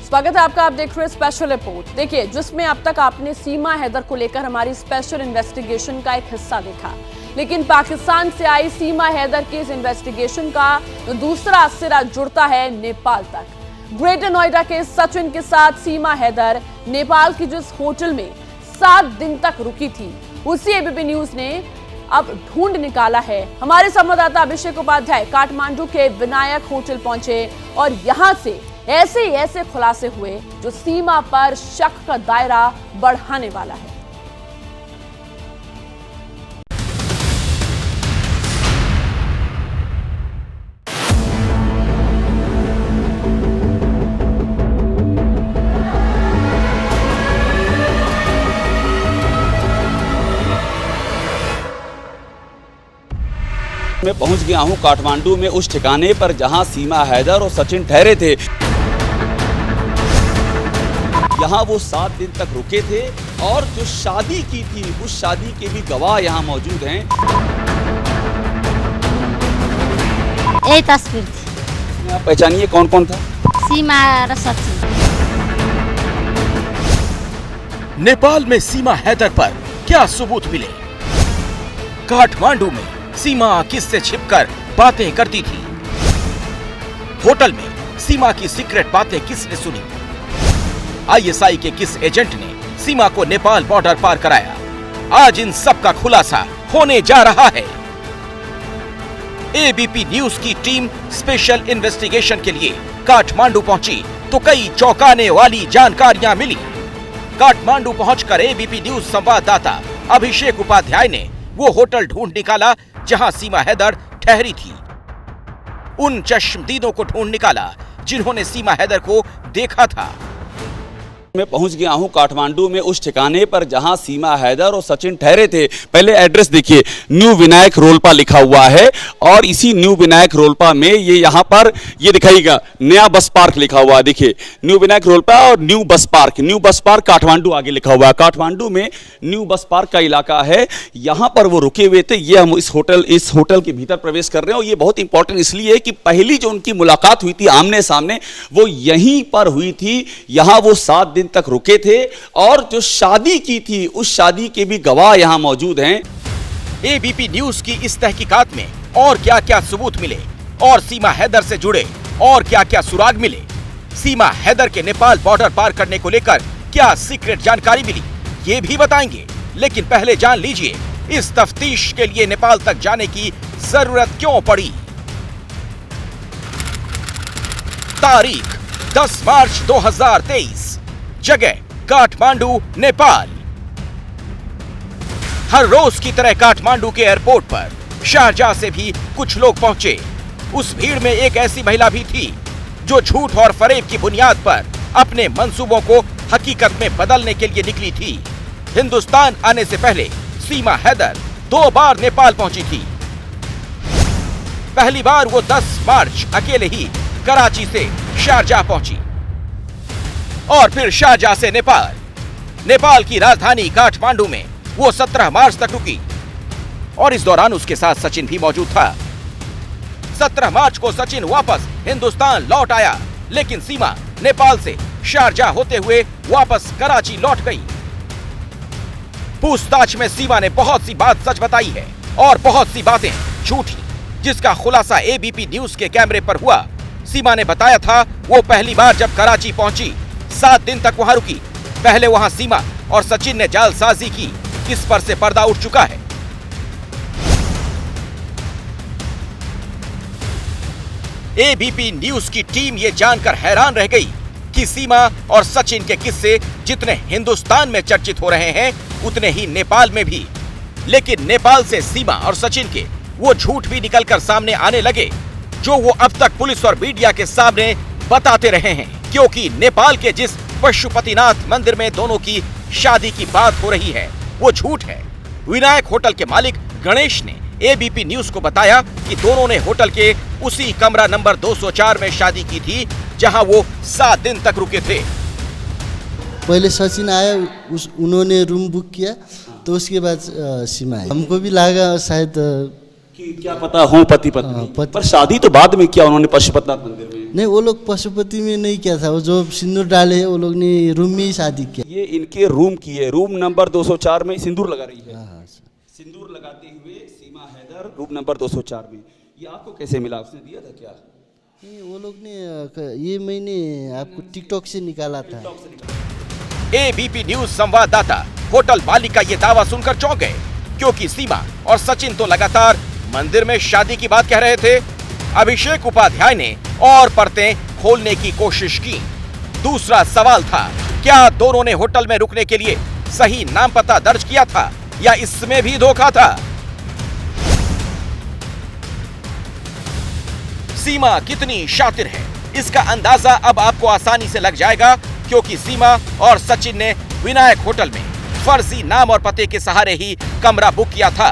स्वागत है आपका। आप देख रहे हैं स्पेशल रिपोर्ट। देखिए, जिसमें अब तक आपने सीमा हैदर को लेकर हमारी स्पेशल इन्वेस्टिगेशन का एक हिस्सा देखा, लेकिन पाकिस्तान से आई सीमा हैदर के इस इन्वेस्टिगेशन का दूसरा सिरा जुड़ता है नेपाल तक। ग्रेटर नोएडा के सचिन के साथ सीमा हैदर नेपाल की जिस होटल में 7 दिन तक रुकी थी, उसी एबीपी न्यूज ने अब ढूंढ निकाला है। हमारे संवाददाता अभिषेक उपाध्याय काठमांडू के विनायक होटल पहुंचे और यहां से ऐसे खुलासे हुए जो सीमा पर शक का दायरा बढ़ाने वाला है। मैं पहुंच गया हूं काठमांडू में उस ठिकाने पर जहां सीमा हैदर और सचिन ठहरे थे। यहां वो 7 दिन तक रुके थे और जो शादी की थी उस शादी के भी गवाह यहां मौजूद हैं। ये तस्वीर थी। आप पहचानिए कौन कौन था? सीमा और सचिन। नेपाल में सीमा हैदर पर क्या सबूत मिले? काठमांडू में सीमा किससे छिपकर बातें करती थी? होटल में सीमा की सीक्रेट बातें किसने सुनी? आईएसआई के किस एजेंट ने सीमा को नेपाल बॉर्डर पार कराया? आज इन सब का खुलासा होने जा रहा है। एबीपी न्यूज की टीम स्पेशल इन्वेस्टिगेशन के लिए काठमांडू पहुंची तो कई चौंकाने वाली जानकारियां मिली। काठमांडू पहुंचकर एबीपी न्यूज संवाददाता अभिषेक उपाध्याय ने वो होटल ढूंढ निकाला जहां सीमा हैदर ठहरी थी। उन चश्मदीदों को ढूंढ निकाला जिन्होंने सीमा हैदर को देखा था। मैं पहुंच गया हूं काठमांडू में उस ठिकाने पर जहां सीमा हैदर और सचिन ठहरे थे। पहले एड्रेस देखिए, न्यू विनायक रोलपा लिखा हुआ है और इसी न्यू विनायक रोलपा में ये यहां पर ये दिखाईगा नया बस पार्क लिखा हुआ है। देखिए, न्यू विनायक रोलपा और न्यू बस पार्क काठमांडू आगे लिखा हुआ है। काठमांडू में न्यू बस पार्क का इलाका है, यहां पर वो रुके हुए थे। ये हम इस होटल के भीतर प्रवेश कर रहे हैं और ये बहुत इंपॉर्टेंट इसलिए है कि पहली जो उनकी मुलाकात हुई थी आमने सामने वो यहीं पर हुई थी। यहां वो 7 दिन तक रुके थे और जो शादी की थी उस शादी के भी गवाह यहां मौजूद हैं। एबीपी न्यूज की इस तहकीकात में और क्या क्या सबूत मिले और सीमा हैदर से जुड़े और क्या क्या सुराग मिले? सीमा हैदर के नेपाल बॉर्डर पार करने को लेकर क्या सीक्रेट जानकारी मिली, ये भी बताएंगे। लेकिन पहले जान लीजिए इस तफ्तीश के लिए नेपाल तक जाने की जरूरत क्यों पड़ी। तारीख 10 मार्च 2023, जगह काठमांडू, नेपाल। हर रोज की तरह काठमांडू के एयरपोर्ट पर शारजाह से भी कुछ लोग पहुंचे। उस भीड़ में एक ऐसी महिला भी थी जो झूठ और फरेब की बुनियाद पर अपने मंसूबों को हकीकत में बदलने के लिए निकली थी। हिंदुस्तान आने से पहले सीमा हैदर 2 बार नेपाल पहुंची थी। पहली बार वो 10 मार्च अकेले ही कराची से शारजाह पहुंची और फिर शारजाह से नेपाल की राजधानी काठमांडू में वो 17 मार्च तक रुकी और इस दौरान उसके साथ सचिन भी मौजूद था। 17 मार्च को सचिन वापस हिंदुस्तान लौट आया, लेकिन सीमा नेपाल से शारजाह होते हुए वापस कराची लौट गई। पूछताछ में सीमा ने बहुत सी बात सच बताई है और बहुत सी बातें झूठी, जिसका खुलासा एबीपी न्यूज के कैमरे पर हुआ। सीमा ने बताया था वो पहली बार जब कराची पहुंची 7 दिन तक वहां रुकी। पहले वहां सीमा और सचिन ने जालसाजी की, इस पर से पर्दा उठ चुका है। एबीपी न्यूज की टीम ये जानकर हैरान रह गई कि सीमा और सचिन के किस्से जितने हिंदुस्तान में चर्चित हो रहे हैं उतने ही नेपाल में भी। लेकिन नेपाल से सीमा और सचिन के वो झूठ भी निकलकर सामने आने लगे जो वो अब तक पुलिस और मीडिया के सामने बताते रहे हैं। क्योंकि नेपाल के जिस पशुपतिनाथ मंदिर में दोनों की शादी की बात हो रही है वो झूठ है। विनायक होटल के मालिक गणेश ने एबीपी न्यूज को बताया कि दोनों ने होटल के उसी कमरा नंबर 204 में शादी की थी जहां वो 7 दिन तक रुके थे। पहले सचिन आया, उन्होंने रूम बुक किया तो उसके बाद सीमा आई। हमको भी लगा शायद कि क्या पता हो पति पत्नी, पति- पर शादी तो बाद में किया उन्होंने पशुपतिनाथ मंदिर में। नहीं, वो लोग पशुपति में नहीं किया था, वो जो सिंदूर डाले हैं वो लोग ने रूम में ही शादी किया। ये इनके रूम की है, रूम नंबर 204 में सिंदूर लगा रही है। हाँ सर। सिंदूर लगाते हुए सीमा हैदर रूम नंबर 204 में। ये आपको कैसे मिला, उसने दिया था क्या? नहीं, वो लोग ने ये मैंने आपको टिकटॉक से निकाला था। एबीपी न्यूज संवाददाता होटल मालिक का ये दावा सुनकर चौंक गए, क्योंकि सीमा और सचिन तो लगातार मंदिर में शादी की बात कह रहे थे। अभिषेक उपाध्याय ने और परतें खोलने की कोशिश की। दूसरा सवाल था, क्या दोनों ने होटल में रुकने के लिए सही नाम पता दर्ज किया था या इसमें भी धोखा था? सीमा कितनी शातिर है, इसका अंदाजा अब आपको आसानी से लग जाएगा, क्योंकि सीमा और सचिन ने विनायक होटल में फर्जी नाम और पते के सहारे ही कमरा बुक किया था,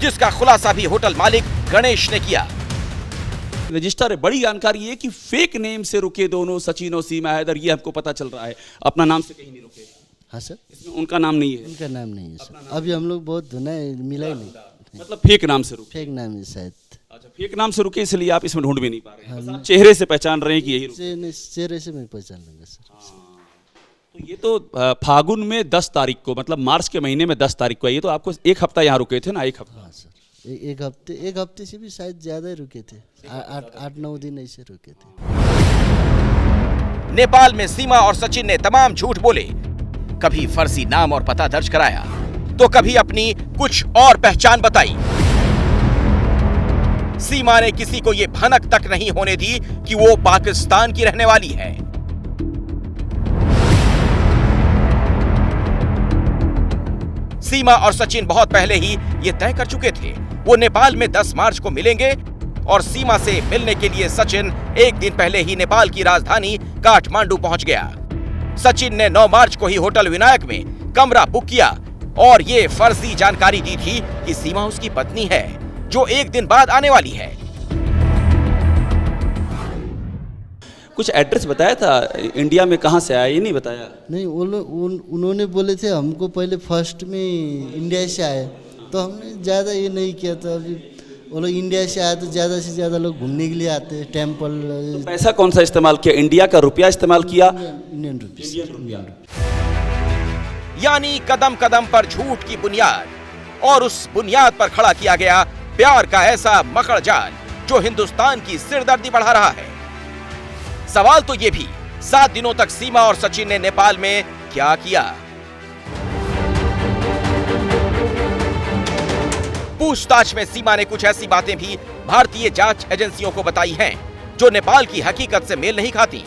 जिसका खुलासा भी होटल मालिक गणेश ने किया। रजिस्टर है, बड़ी जानकारी है कि फेक नेम से रुके दोनों सचिन और सीमा हैदर, ये हमको पता चल रहा है। अपना नाम से कहीं नहीं रुके। हाँ सर, इसमें उनका नाम नहीं है। उनका नाम नहीं है सर। अभी हम लोग बहुत धुना है, मिला ही नहीं। मतलब फेक नाम से रुके। फेक नाम है शायद। अच्छा, फेक नाम से रुके, इसलिए आप इसमें ढूंढ भी नहीं पा रहे हैं। बस आप चेहरे से पहचान रहे हैं कि यही रुके। चेहरे से मैं पहचान लूंगा सर। तो ये तो फागुन में 10 तारीख को, मतलब मार्च के महीने में 10 तारीख को, ये तो आपको 1 हफ्ता यहाँ रुके थे ना? 1 हफ्ता। हाँ सर, एक हफ्ते से भी शायद ज्यादा ही रुके थे। 8-9 दिन ऐसे रुके थे। नेपाल में सीमा और सचिन ने तमाम झूठ बोले, कभी फर्जी नाम और पता दर्ज कराया, तो कभी अपनी कुछ और पहचान बताई। सीमा ने किसी को ये भनक तक नहीं होने दी कि वो पाकिस्तान की रहने वाली है। सीमा और सचिन बहुत पहले ही ये तय कर चुके थे, वो नेपाल में 10 मार्च को मिलेंगे, और सीमा से मिलने के लिए सचिन एक दिन पहले ही नेपाल की राजधानी काठमांडू पहुंच गया। सचिन ने 9 मार्च को ही होटल विनायक में कमरा बुक किया और ये फर्जी जानकारी दी थी कि सीमा उसकी पत्नी है, जो एक दिन बाद आने वाली है। कुछ एड्रेस बताया था इंडिया में, कहाँ से आया ये नहीं बताया? नहीं, वो लोग उन्होंने बोले थे हमको पहले फर्स्ट में इंडिया से आए, तो हमने ज़्यादा ये नहीं किया था। अभी वो लोग इंडिया से आए तो ज़्यादा से ज़्यादा लोग घूमने के लिए आते हैं, टेम्पल। तो पैसा कौन सा इस्तेमाल किया? इंडिया का रुपया इस्तेमाल किया? Indian rupees. यानी कदम कदम पर झूठ की बुनियाद, और उस बुनियाद पर खड़ा किया गया प्यार का ऐसा मकड़ जाल जो हिंदुस्तान की सिरदर्दी बढ़ा रहा है। सवाल तो ये भी, 7 दिनों तक सीमा और सचिन ने नेपाल में क्या किया? पूछताछ में सीमा ने कुछ ऐसी बातें भी भारतीय जांच एजेंसियों को बताई हैं जो नेपाल की हकीकत से मेल नहीं खाती।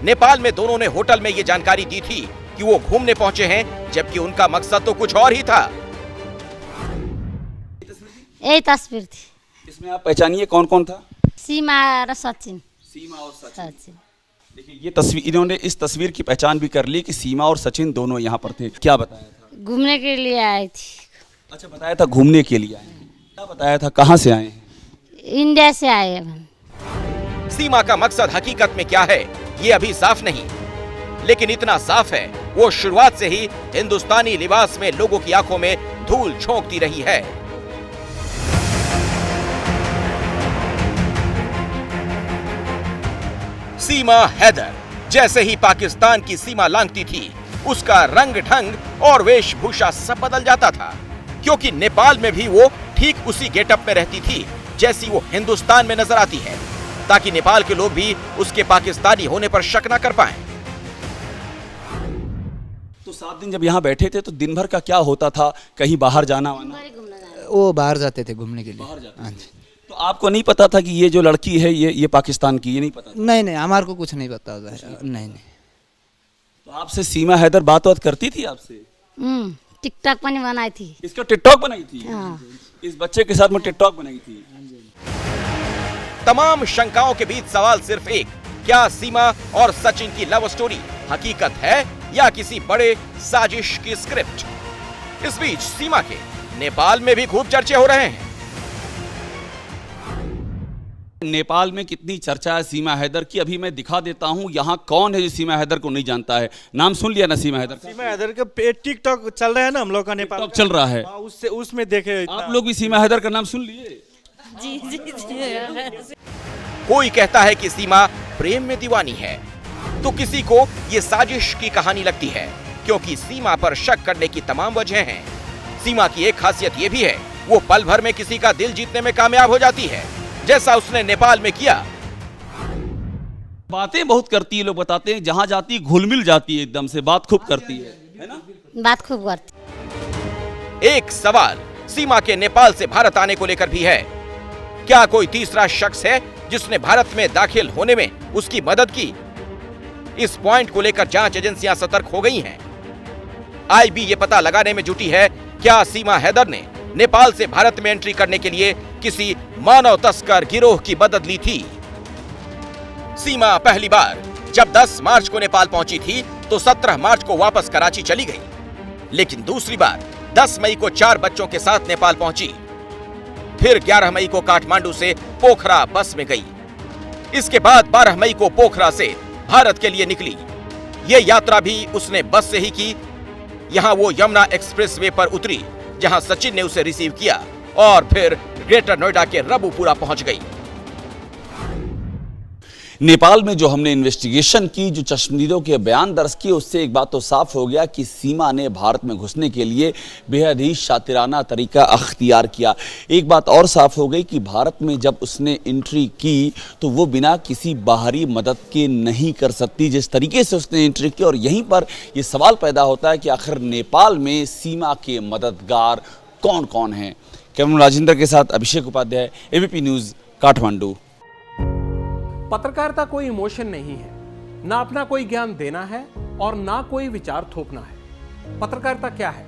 नेपाल में दोनों ने होटल में ये जानकारी दी थी कि वो घूमने पहुंचे हैं, जबकि उनका मकसद तो कुछ और ही था। यही तस्वीर थी। इसमें आप पहचानिए कौन कौन था? सीमा और सचिन। सीमा और सचिन। देखिए ये तस्वीर, इन्होंने इस तस्वीर की पहचान भी कर ली कि सीमा और सचिन दोनों यहाँ पर थे। क्या बताया था? घूमने के लिए आई थी। अच्छा, बताया था घूमने के लिए आए हैं। क्या बताया था, कहाँ से आए हैं? इंडिया से आए हैं। सीमा का मकसद हकीकत में क्या है ये अभी साफ नहीं, लेकिन इतना साफ है वो शुरुआत से ही हिंदुस्तानी लिबास में लोगों की आंखों में धूल झोंकती रही है। सीमा हैदर जैसे ही पाकिस्तान की सीमा लांघती थी, उसका रंग ढंग और वेशभूषा सब बदल जाता था, क्योंकि नेपाल में भी वो ठीक उसी गेटअप में रहती थी जैसी वो हिंदुस्तान में नजर आती है, ताकि नेपाल के लोग भी उसके पाकिस्तानी होने पर शक न कर पाएं। तो 7 दिन जब यहाँ बैठे थे तो दिन भर का क्या होता था? कहीं बाहर जाना वाना? वो बाहर जाते थे घूमने के लिए। बाहर जाते हाँ थे। जी। तो आपको नहीं पता था कि ये जो लड़की है ये पाकिस्तान की? ये नहीं पता था? नहीं हमारे को कुछ नहीं पता होता है। नहीं तो आपसे सीमा हैदर बात करती थी आपसे? टिकटॉक पनि बनाई थी। इसका टिकटॉक बनाई थी? हाँ। इस बच्चे के साथ में टिकटॉक बनाई थी? तमाम शंकाओं के बीच सवाल सिर्फ एक, क्या सीमा और सचिन की लव स्टोरी हकीकत है या किसी बड़े साजिश की स्क्रिप्ट? इस बीच सीमा के नेपाल में भी खूब चर्चे हो रहे हैं। नेपाल में कितनी चर्चा है सीमा हैदर की, अभी मैं दिखा देता हूं यहाँ कौन है जो सीमा हैदर को नहीं जानता है। नाम सुन लिया ना सीमा हैदर का? सीमा हैदर का टिकटॉक चल रहा है ना हम लोग का, नेपाल टिकटॉक चल रहा है, उससे उसमें देखे आप लोग भी सीमा हैदर का नाम सुन लिए? जी जी जी। कोई कहता है कि सीमा प्रेम में दीवानी है, तो किसी को ये साजिश की कहानी लगती है, क्योंकि सीमा पर शक करने की तमाम वजह हैं। सीमा की एक खासियत ये भी है, वो पल भर में किसी का दिल जीतने में कामयाब हो जाती है, जैसा उसने नेपाल में किया। बातें बहुत करती है, लोग बताते हैं जहां जाती है घुल मिल जाती है, एकदम से बात खूब करती है ना? बात खूब करती। एक सवाल सीमा के नेपाल से भारत आने को लेकर भी है। क्या कोई तीसरा शख्स है जिसने भारत में दाखिल होने में उसकी मदद की? इस पॉइंट को लेकर जांच एजेंसियां सतर्क हो गई हैं। आईबी ये पता लगाने में जुटी है, क्या सीमा हैदर ने नेपाल से भारत में एंट्री करने के लिए किसी मानव तस्कर गिरोह की मदद ली थी? सीमा पहली बार जब 10 मार्च को नेपाल पहुंची थी तो 17 मार्च को वापस कराची चली गई, लेकिन दूसरी बार 10 मई को 4 बच्चों के साथ नेपाल पहुंची। फिर 11 मई को काठमांडू से पोखरा बस में गई। इसके बाद 12 मई को पोखरा से भारत के लिए निकली। ये यात्रा भी उसने बस से ही की। यहां वो यमुना एक्सप्रेसवे पर उतरी, जहां सचिन ने उसे रिसीव किया, और फिर ग्रेटर नोएडा के रबुपुरा पहुंच गई। नेपाल में जो हमने इन्वेस्टिगेशन की, जो चश्मदीदों के बयान दर्ज किए, उससे एक बात तो साफ हो गया कि सीमा ने भारत में घुसने के लिए बेहद ही शातिराना तरीका अख्तियार किया। एक बात और साफ हो गई कि भारत में जब उसने एंट्री की तो वो बिना किसी बाहरी मदद के नहीं कर सकती, जिस तरीके से उसने एंट्री की। और यहीं पर ये सवाल पैदा होता है कि आखिर नेपाल में सीमा के मददगार कौन कौन हैं। कैमरा राजेंद्र के साथ अभिषेक उपाध्याय, एबीपी न्यूज़, काठमांडू। पत्रकारिता कोई इमोशन नहीं है, ना अपना कोई ज्ञान देना है और ना कोई विचार थोपना है। पत्रकारिता क्या है?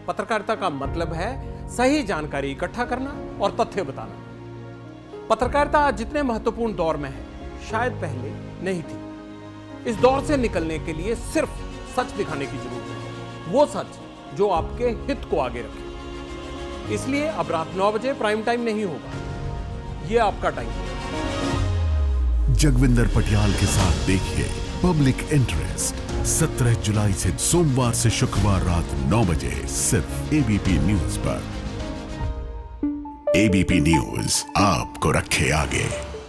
पत्रकारिता का मतलब है सही जानकारी इकट्ठा करना और तथ्य बताना। पत्रकारिता आज जितने महत्वपूर्ण दौर में है, शायद पहले नहीं थी। इस दौर से निकलने के लिए सिर्फ सच दिखाने की जरूरत है, वो सच जो आपके हित को आगे रखे। इसलिए अब रात 9 बजे प्राइम टाइम नहीं होगा, ये आपका टाइम है। जगविंदर पटियाल के साथ देखिए पब्लिक इंटरेस्ट 17 जुलाई से सोमवार से शुक्रवार रात 9 बजे सिर्फ एबीपी न्यूज पर। एबीपी न्यूज आपको रखे आगे।